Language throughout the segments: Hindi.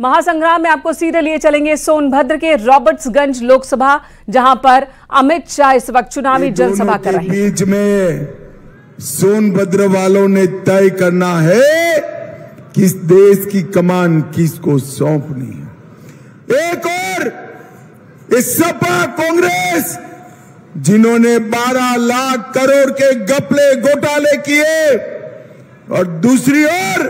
महासंग्राम में आपको सीधे लिए चलेंगे सोनभद्र के रॉबर्ट्सगंज लोकसभा, जहां पर अमित शाह इस वक्त चुनावी जनसभा कर रहे हैं। बीच में सोनभद्र वालों ने तय करना है कि इस देश की कमान किसको सौंपनी है। एक और इस सपा कांग्रेस जिन्होंने 12 लाख करोड़ के घपले घोटाले किए, और दूसरी ओर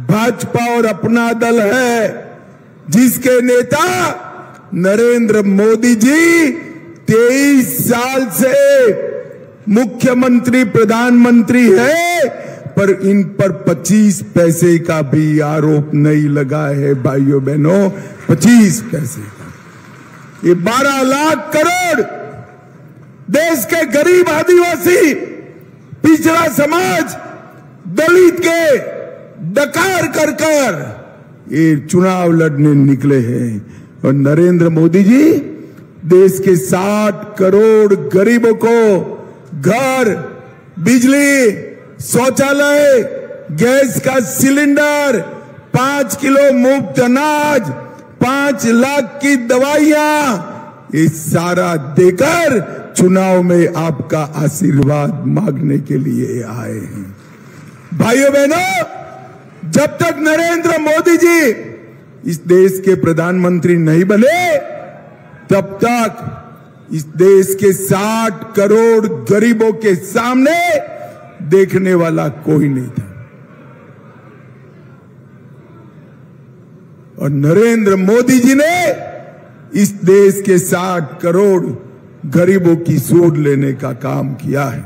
भाजपा और अपना दल है जिसके नेता नरेंद्र मोदी जी 23 साल से मुख्यमंत्री प्रधानमंत्री है, पर इन पर 25 पैसे का भी आरोप नहीं लगा है। भाइयों बहनों, 25 पैसे का। ये 12 लाख करोड़ देश के गरीब आदिवासी, पिछड़ा समाज, दलित के डकार कर ये चुनाव लड़ने निकले हैं। और नरेंद्र मोदी जी देश के 60 करोड़ गरीबों को घर, बिजली, शौचालय, गैस का सिलेंडर, 5 किलो मुफ्त अनाज, 5 लाख की दवाइयां, ये सारा देकर चुनाव में आपका आशीर्वाद मांगने के लिए आए हैं। भाइयों बहनों, जब तक नरेंद्र मोदी जी इस देश के प्रधानमंत्री नहीं बने, तब तक इस देश के 60 करोड़ गरीबों के सामने देखने वाला कोई नहीं था। और नरेंद्र मोदी जी ने इस देश के 60 करोड़ गरीबों की सूद लेने का काम किया है।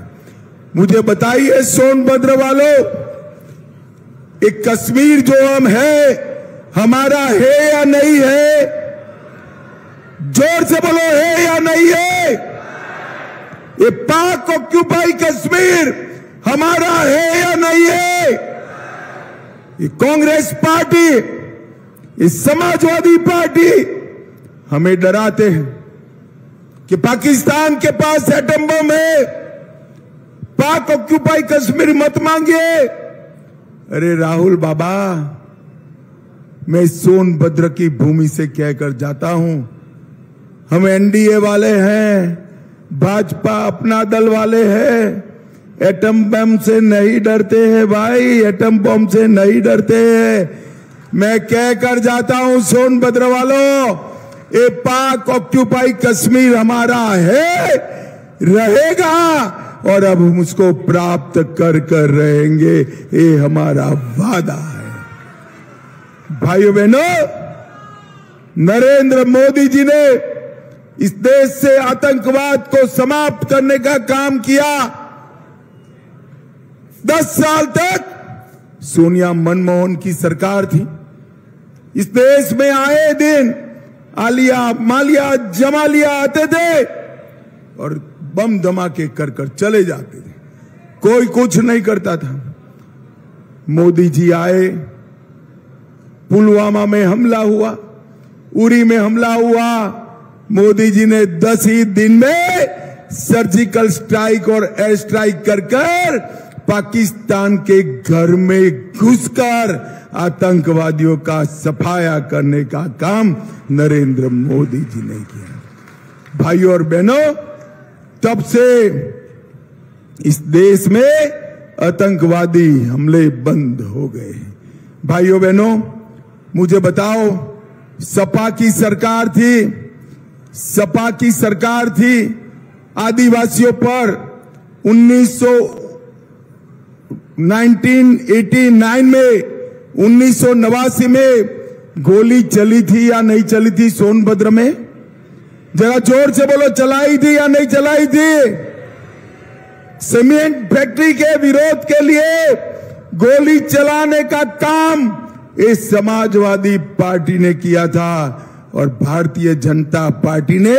मुझे बताइए सोनभद्र वालों, एक कश्मीर जो हम है, हमारा है या नहीं है? जोर से बोलो, है या नहीं है? ये पाक ऑक्यूपाई कश्मीर हमारा है या नहीं है? ये कांग्रेस पार्टी, ये समाजवादी पार्टी हमें डराते हैं कि पाकिस्तान के पास एटम बम है, पाक ऑक्यूपाई कश्मीर मत मांगिए। अरे राहुल बाबा, मैं सोनभद्र की भूमि से कहकर जाता हूं, हम एनडीए वाले हैं, भाजपा अपना दल वाले हैं, एटम बम से नहीं डरते हैं भाई, एटम बम से नहीं डरते हैं। मैं कहकर जाता हूं सोनभद्र वालों, ये पाक ऑक्यूपाई कश्मीर हमारा है, रहेगा, और अब हम उसको प्राप्त कर रहेंगे, ये हमारा वादा है। भाइयों बहनों, नरेंद्र मोदी जी ने इस देश से आतंकवाद को समाप्त करने का काम किया। 10 साल तक सोनिया मनमोहन की सरकार थी। इस देश में आए दिन आलिया, मालिया, जमालिया आते थे और बम धमाके कर चले जाते थे, कोई कुछ नहीं करता था। मोदी जी आए, पुलवामा में हमला हुआ, उरी में हमला हुआ, मोदी जी ने 10 ही दिन में सर्जिकल स्ट्राइक और एयर स्ट्राइक कर पाकिस्तान के घर में घुसकर आतंकवादियों का सफाया करने का काम नरेंद्र मोदी जी ने किया। भाइयों और बहनों, तब से इस देश में आतंकवादी हमले बंद हो गए। भाइयों बहनों, मुझे बताओ, सपा की सरकार थी, आदिवासियों पर 1989 में, 1989 में गोली चली थी या नहीं चली थी सोनभद्र में? जरा जोर से बोलो, चलाई थी या नहीं चलाई थी? सीमेंट फैक्ट्री के विरोध के लिए गोली चलाने का काम इस समाजवादी पार्टी ने किया था, और भारतीय जनता पार्टी ने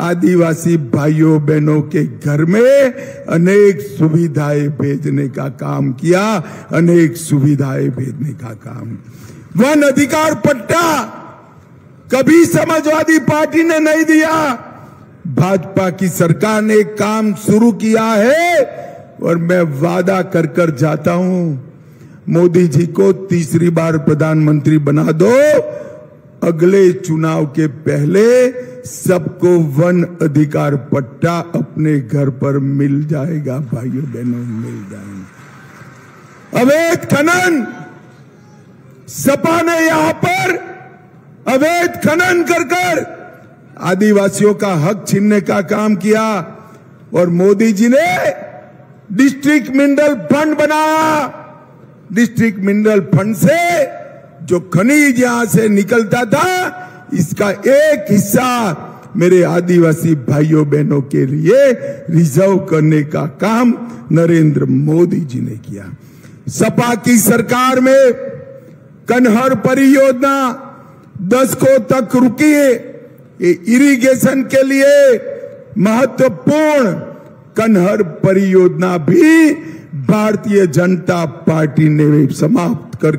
आदिवासी भाइयों बहनों के घर में अनेक सुविधाएं भेजने का काम किया, अनेक सुविधाएं भेजने का काम। वन अधिकार पट्टा कभी समाजवादी पार्टी ने नहीं दिया, भाजपा की सरकार ने काम शुरू किया है, और मैं वादा कर जाता हूं, मोदी जी को तीसरी बार प्रधानमंत्री बना दो। अगले चुनाव के पहले सबको वन अधिकार पट्टा अपने घर पर मिल जाएगा। भाइयों बहनों, मिल जाएगा। अवैध खनन, सपा ने यहां पर अवैध खनन कर आदिवासियों का हक छीनने का काम किया और मोदी जी ने डिस्ट्रिक्ट मिनरल फंड बनाया। डिस्ट्रिक्ट मिनरल फंड से जो खनिज यहां से निकलता था, इसका एक हिस्सा मेरे आदिवासी भाइयों बहनों के लिए रिजर्व करने का काम नरेंद्र मोदी जी ने किया। सपा की सरकार में कन्हर परियोजना दशकों तक रुकी। ये इरिगेशन के लिए महत्वपूर्ण कन्हर परियोजना भी भारतीय जनता पार्टी ने समाप्त कर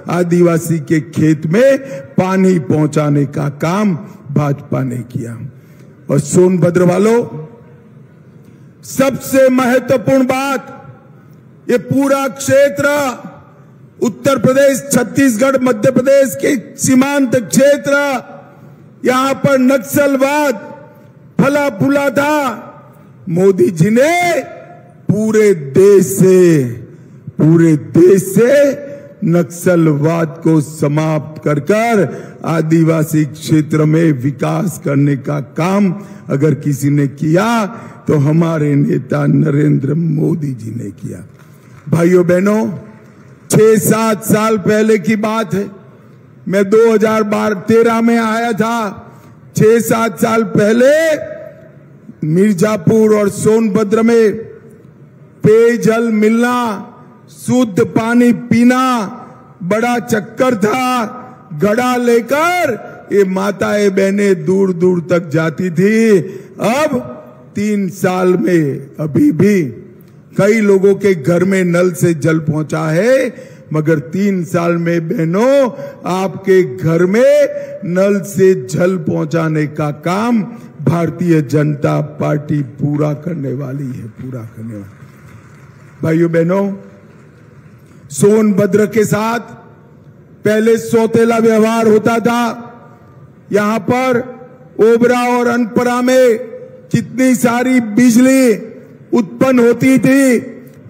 आदिवासी के खेत में पानी पहुंचाने का काम भाजपा ने किया। और सोनभद्र वालों, सबसे महत्वपूर्ण बात, ये पूरा क्षेत्र उत्तर प्रदेश, छत्तीसगढ़, मध्य प्रदेश के सीमांत क्षेत्र, यहां पर नक्सलवाद फला फूला था। मोदी जी ने पूरे देश से नक्सलवाद को समाप्त कर आदिवासी क्षेत्र में विकास करने का काम अगर किसी ने किया तो हमारे नेता नरेंद्र मोदी जी ने किया। भाइयों बहनों, 6-7 साल पहले की बात है। मैं 2013 में आया था। 6-7 साल पहले मिर्जापुर और सोनभद्र में पेयजल मिलना, शुद्ध पानी पीना बड़ा चक्कर था। घड़ा लेकर ये माताएं बहनें दूर दूर तक जाती थी। अब 3 साल में अभी भी कई लोगों के घर में नल से जल पहुंचा है, मगर 3 साल में बहनों आपके घर में नल से जल पहुंचाने का काम भारतीय जनता पार्टी पूरा करने वाली है, पूरा करने वाली। भाइयों बहनों, सोनभद्र के साथ पहले सौतेला व्यवहार होता था। यहां पर ओबरा और अनपरा में कितनी सारी बिजली उत्पन्न होती थी,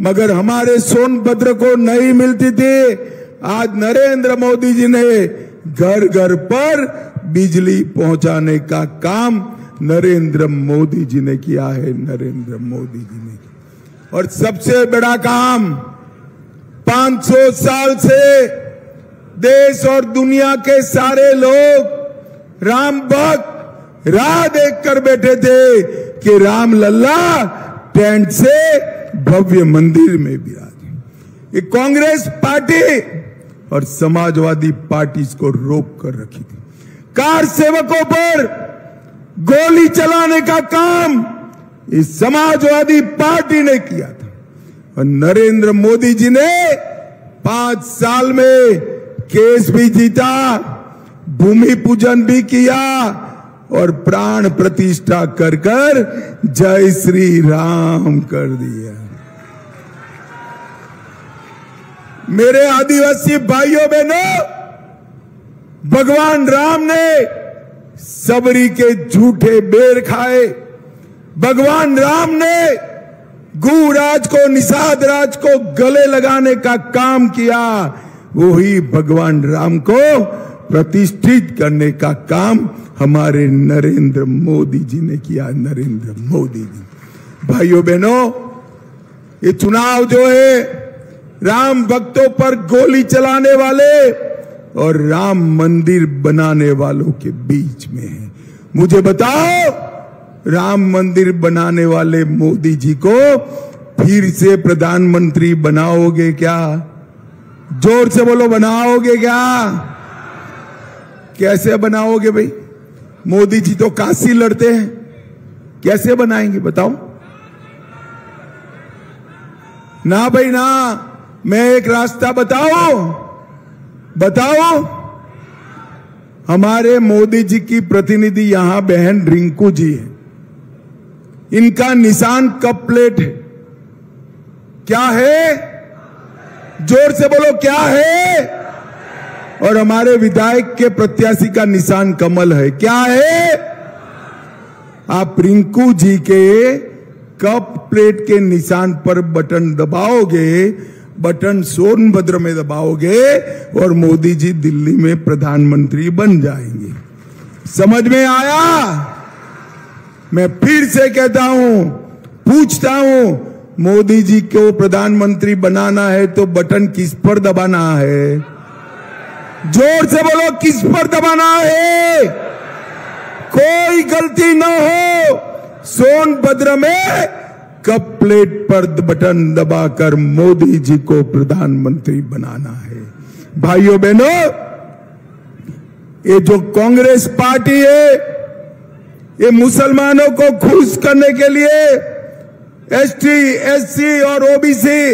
मगर हमारे सोनभद्र को नहीं मिलती थी। आज नरेंद्र मोदी जी ने घर घर पर बिजली पहुंचाने का काम नरेंद्र मोदी जी ने किया है, नरेंद्र मोदी जी ने किया। और सबसे बड़ा काम, 500 साल से देश और दुनिया के सारे लोग राम भक्त राह देख कर बैठे थे कि राम लल्ला टेंट से भव्य मंदिर में विराजे। ये कांग्रेस पार्टी और समाजवादी पार्टी इसको रोक कर रखी थी। कार सेवकों पर गोली चलाने का काम इस समाजवादी पार्टी ने किया था और नरेंद्र मोदी जी ने 5 साल में केस भी जीता, भूमि पूजन भी किया और प्राण प्रतिष्ठा कर जय श्री राम कर दिया। मेरे आदिवासी भाइयों बहनों, भगवान राम ने सबरी के झूठे बेर खाए। भगवान राम ने गुराज को, निषाद राज को गले लगाने का काम किया। वही भगवान राम को प्रतिष्ठित करने का काम हमारे नरेंद्र मोदी जी ने किया, नरेंद्र मोदी जी। भाइयों बहनों, ये चुनाव जो है राम भक्तों पर गोली चलाने वाले और राम मंदिर बनाने वालों के बीच में है। मुझे बताओ, राम मंदिर बनाने वाले मोदी जी को फिर से प्रधानमंत्री बनाओगे क्या? जोर से बोलो, बनाओगे क्या? कैसे बनाओगे भाई? मोदी जी तो काशी लड़ते हैं, कैसे बनाएंगे बताओ? ना भाई ना, मैं एक रास्ता बताओ। हमारे मोदी जी की प्रतिनिधि यहां बहन रिंकू जी है। इनका निशान कप प्लेट है। क्या है? जोर से बोलो क्या है? और हमारे विधायक के प्रत्याशी का निशान कमल है। क्या है? आप रिंकू जी के कप प्लेट के निशान पर बटन दबाओगे, बटन सोनभद्र में दबाओगे और मोदी जी दिल्ली में प्रधानमंत्री बन जाएंगे। समझ में आया? मैं फिर से कहता हूं, पूछता हूं, मोदी जी को प्रधानमंत्री बनाना है तो बटन किस पर दबाना है? जोर से बोलो, किस पर दबाना है? कोई गलती न हो, सोनभद्र में कप प्लेट पर बटन दबाकर मोदी जी को प्रधानमंत्री बनाना है। भाइयों बहनों, ये जो कांग्रेस पार्टी है, ये मुसलमानों को खुश करने के लिए एसटी, एससी और ओबीसी,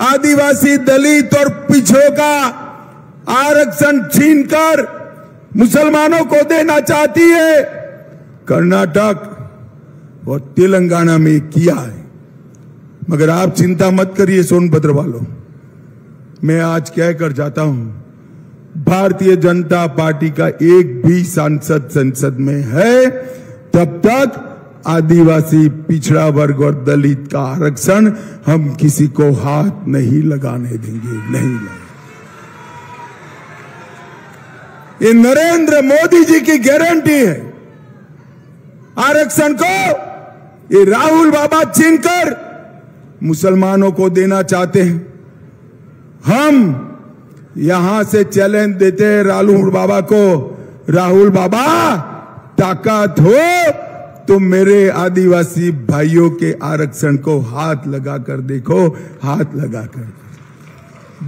आदिवासी, दलित और पिछड़ों का आरक्षण छीनकर मुसलमानों को देना चाहती है। कर्नाटक और तेलंगाना में किया है। मगर आप चिंता मत करिए सोनभद्र वालों, मैं आज कहकर जाता हूं, भारतीय जनता पार्टी का एक भी सांसद संसद में है तब तक आदिवासी, पिछड़ा वर्ग और दलित का आरक्षण हम किसी को हाथ नहीं लगाने देंगे, नहीं लगाने। ये नरेंद्र मोदी जी की गारंटी है। आरक्षण को ये राहुल बाबा छीनकर मुसलमानों को देना चाहते हैं। हम यहां से चैलेंज देते हैं राहुल बाबा को, राहुल बाबा ताकत हो तो मेरे आदिवासी भाइयों के आरक्षण को हाथ लगाकर देखो, हाथ लगाकर।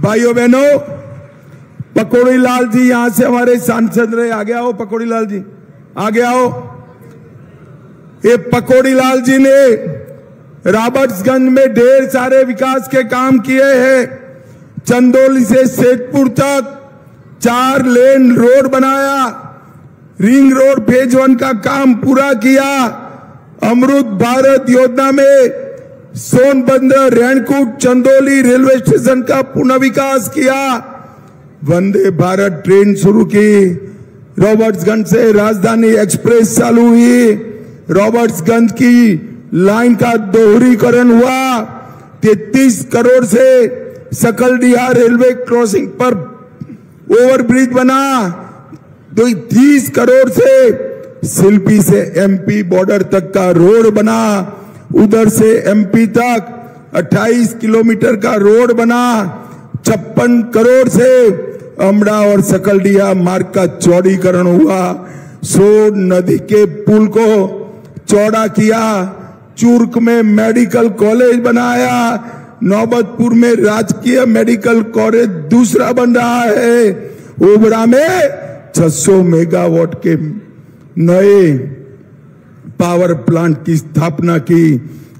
भाइयों बहनों, पकौड़ी लाल जी यहां से हमारे सांसद रहे, आगे आओ पकौड़ी लाल जी, आगे आओ। ये पकौड़ी लाल जी ने रॉबर्ट्सगंज में ढेर सारे विकास के काम किए हैं। चंदौली से सेठपुर तक 4 लेन रोड बनाया, रिंग रोड फेज 1 का काम पूरा किया। अमृत भारत योजना में सोनभद्र, रेणकूट, चंदौली रेलवे स्टेशन का पुनर्विकास किया। वंदे भारत ट्रेन शुरू की, रॉबर्ट्सगंज से राजधानी एक्सप्रेस चालू हुई, रॉबर्ट्सगंज की लाइन का दोहरीकरण हुआ। 33 करोड़ से सकलडीहा रेलवे क्रॉसिंग पर ओवरब्रिज बना। 30 करोड़ से शिल्पी से एमपी बॉर्डर तक का रोड बना। उधर से एमपी तक 28 किलोमीटर का रोड बना। 56 करोड़ से अमड़ा और सकलडीहा मार्ग का चौड़ीकरण हुआ। सोन नदी के पुल को चौड़ा किया। चूर्क में मेडिकल कॉलेज बनाया। नौबतपुर में राजकीय मेडिकल कॉलेज दूसरा बन रहा है। ओबरा में 600 मेगावाट के नए पावर प्लांट की स्थापना की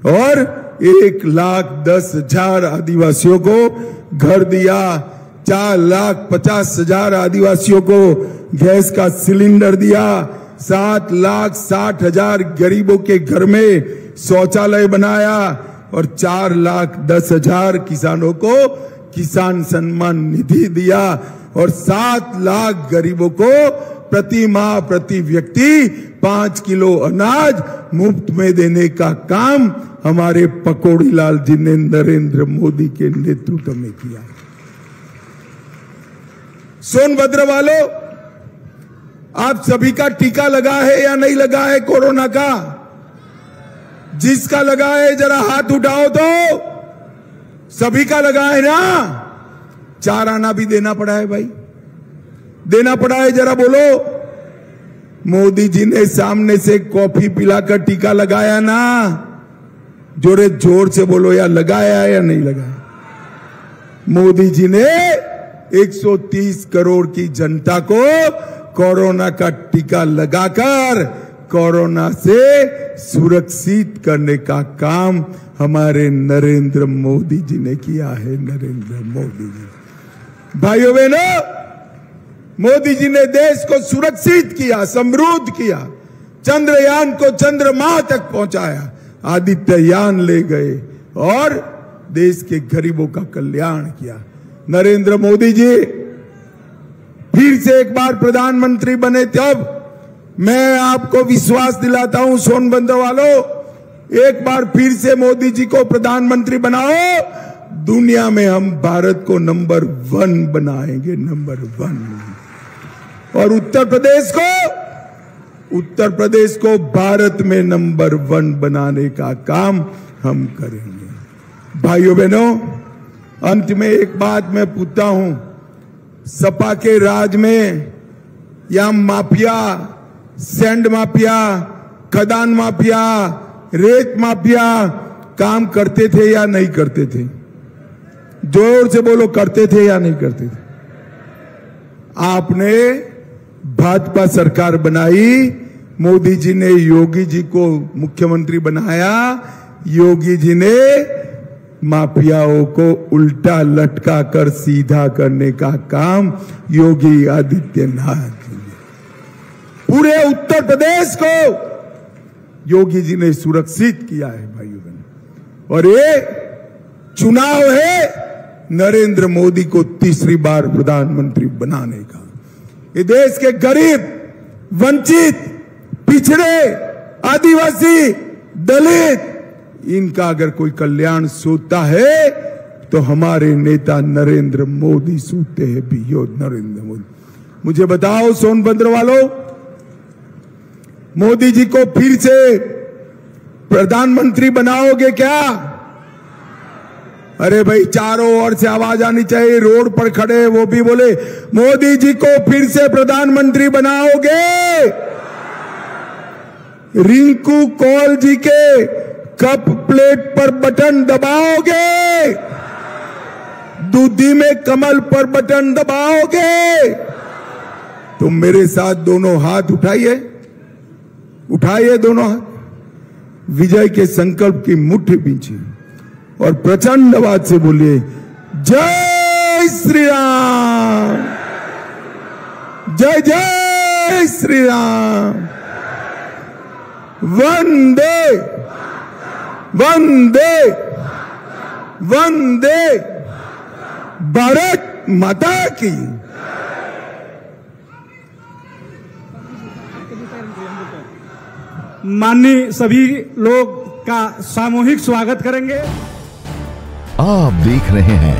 और 1,10,000 आदिवासियों को घर दिया। 4,50,000 आदिवासियों को गैस का सिलेंडर दिया। 7,60,000 गरीबों के घर में शौचालय बनाया और 4,10,000 किसानों को किसान सम्मान निधि दिया और 7 लाख गरीबों को प्रति माह प्रति व्यक्ति 5 किलो अनाज मुफ्त में देने का काम हमारे पकौड़ी लाल जी ने नरेंद्र मोदी के नेतृत्व में किया। सोनभद्र वालों, आप सभी का टीका लगा है या नहीं लगा है कोरोना का? जिसका लगा है जरा हाथ उठाओ तो। सभी का लगा है ना? 4 आना भी देना पड़ा है भाई, देना पड़ा है, जरा बोलो। मोदी जी ने सामने से कॉफी पिलाकर टीका लगाया ना? जोरे जोर से बोलो, या लगाया या नहीं लगाया? मोदी जी ने 130 करोड़ की जनता को कोरोना का टीका लगाकर कोरोना से सुरक्षित करने का काम हमारे नरेंद्र मोदी जी ने किया है। नरेंद्र मोदी जी, भाइयों बहनों, मोदी जी ने देश को सुरक्षित किया, समृद्ध किया, चंद्रयान को चंद्रमा तक पहुंचाया, आदित्ययान ले गए और देश के गरीबों का कल्याण किया। नरेंद्र मोदी जी फिर से एक बार प्रधानमंत्री बने, तब मैं आपको विश्वास दिलाता हूं सोनभद्र वालों, एक बार फिर से मोदी जी को प्रधानमंत्री बनाओ, दुनिया में हम भारत को नंबर 1 बनाएंगे, नंबर 1। और उत्तर प्रदेश को भारत में नंबर 1 बनाने का काम हम करेंगे। भाइयों बहनों, अंत में एक बात मैं पूछता हूं, सपा के राज में या माफिया, सैंड माफिया, खदान माफिया, रेत माफिया काम करते थे या नहीं करते थे? जोर से बोलो, करते थे या नहीं करते थे? आपने भाजपा सरकार बनाई, मोदी जी ने योगी जी को मुख्यमंत्री बनाया, योगी जी ने माफियाओं को उल्टा लटका कर सीधा करने का काम योगी आदित्यनाथ, पूरे उत्तर प्रदेश को योगी जी ने सुरक्षित किया है भाइयों बहनों। और ये चुनाव है नरेंद्र मोदी को तीसरी बार प्रधानमंत्री बनाने का। ये देश के गरीब, वंचित, पिछड़े, आदिवासी, दलित, इनका अगर कोई कल्याण सोचता है तो हमारे नेता नरेंद्र मोदी सोचते हैं भी। नरेंद्र मोदी, मुझे बताओ सोनभद्र वालों, मोदी जी को फिर से प्रधानमंत्री बनाओगे क्या? अरे भाई, चारों ओर से आवाज आनी चाहिए, रोड पर खड़े वो भी बोले, मोदी जी को फिर से प्रधानमंत्री बनाओगे? रिंकू कौल जी के कप प्लेट पर बटन दबाओगे? दूधी में कमल पर बटन दबाओगे? तो मेरे साथ दोनों हाथ उठाइए, उठाइए दोनों हाथ, विजय के संकल्प की मुट्ठी पीछे और प्रचंड आवाज से बोलिए, जय श्री राम, जय जय श्री राम, वंदे वंदे वंदे भारत माता की। माननीय सभी लोग का सामूहिक स्वागत करेंगे। आप देख रहे हैं